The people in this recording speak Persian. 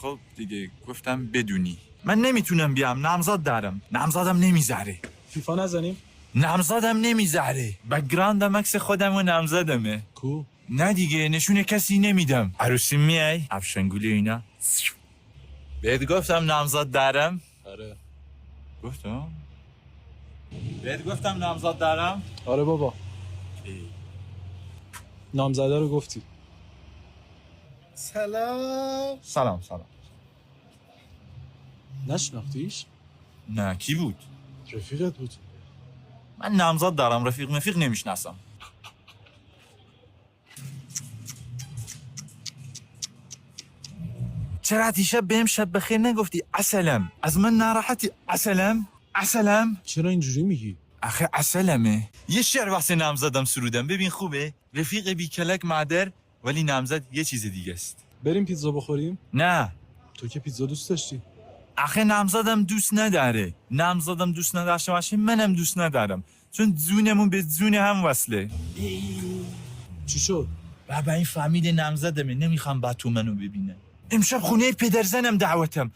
خب دیگه گفتم بدونی. من نمیتونم بیام، نامزد دارم. نامزدم نمیذاره. فیفا نزنیم؟ نامزدم نمیذاره. بک‌گراندم عکس خودم و نامزدمه. کو؟ نه دیگه نشون کسی نمیدم. عروسی میای؟ افشنگولی اینا. بهت گفتم نامزد دارم. آره. گفتم؟ بهت گفتم نامزد دارم. آره بابا. نامزده رو گفتی. سلام. سلام. نشناختیش؟ نه کی بود؟ رفیقت بود. من نامزد دارم، رفیق نمیشناسم. چرا دیشب بهم شب بخیر نگفتی؟ عسلم. از من ناراحتی؟ عسلم. چرا اینجوری میگی؟ آخه عسلمه. یه شعر واسه نامزدم سرودم، ببین خوبه؟ رفیق بی کلک مادر، ولی نامزد یه چیز دیگه است. بریم پیتزا بخوریم؟ نه. تو که پیتزا دوست داشتی. آخه نامزدم دوست نداره. نامزدم دوست نداشته باشه منم دوست ندارم. چون زونمون به زون هم وصله. چی شد؟ بابا این فهمید نامزدمه، نمیخوام با تو منو ببینه. امشب خونه پدرزنم دعوتم.